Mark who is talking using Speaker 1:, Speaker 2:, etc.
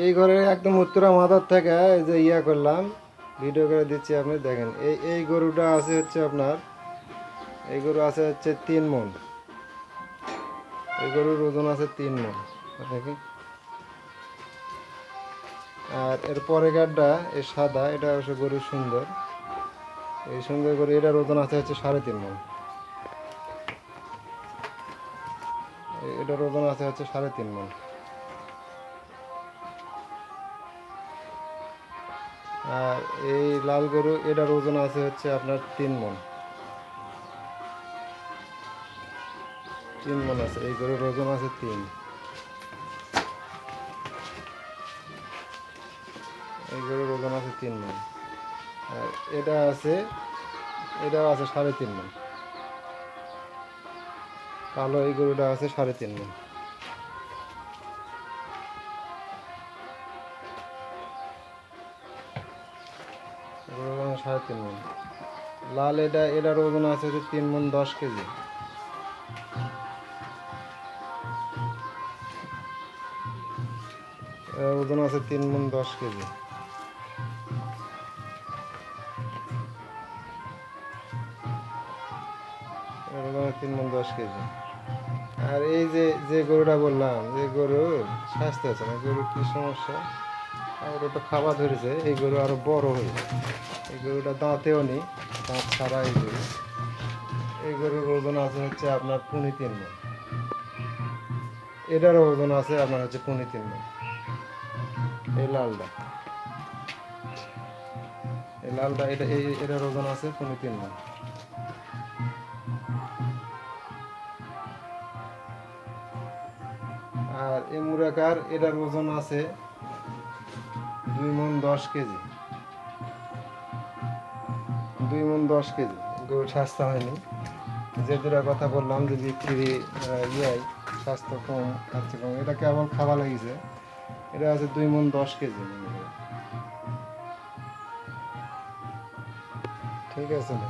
Speaker 1: এই ঘরে একদম উত্তরা মাথার থেকে এই যে করলাম, ভিডিও করে দিচ্ছি, আপনি দেখেন। এই গরুটা আছে হচ্ছে আপনার, এই গরু আছে হচ্ছে 3 মণ। এই গরুর ওজন আছে 3 মণ দেখি। আর এর পরে গাড্ডা এই সাদা, এটা অবশ্য গরুর সুন্দর, এই সুন্দর গরু, এটার ওজন আছে হচ্ছে 3.5 মণ। এটার ওজন আছে হচ্ছে 3.5 মণ। আর এই লাল গরু, এটার ওজন আছে হচ্ছে আপনার 3 মণ। 3 মণ আছে, এই গরুর ওজন আছে 3। এই গরুর ওজন আছে 3 মণ। আর এটা আছে, এটাও আছে 3.5 মণ। কালো এই গরুটা আছে 3.5 মণ। গরুর ওজন 3.5 মণ। লাল এটার ওজন আছে হচ্ছে 3 মণ 10 কেজি। এর ওজন আছে 3 মণ 10 কেজি। এর ওজন আছে 3 মণ 10 কেজি। আর এই যে যে গরুটা বললাম, যে গরুর স্বাস্থ্য আছে না, গরুর কি সমস্যা, আর ওটা খাবার ধরেছে, এই গরু আরো বড় হয়ে, এই গরুটা দাঁতেও নেই, দাঁত ছাড়া এই গরু। এই গরুর ওজন আছে হচ্ছে আপনার 3.5 মণ। এটারও ওজন আছে আপনার হচ্ছে 3.5 মণ। এই লালটা, এই লালটা, এটার ওজন আছে 3.5 মণ। আর এই মুরাকার, এটার ওজন আছে 2 মণ 10 কেজি। 2 মণ 10 কেজি। গরু স্বাস্থ্য হয়নি, যে দুটা কথা বললাম যে বিক্রি স্বাস্থ্য কম, খাচ্ছে কম, এটা কেবল খাওয়া লাগিছে। এটা আছে 2 মণ 10 কেজি। ঠিক আছে না?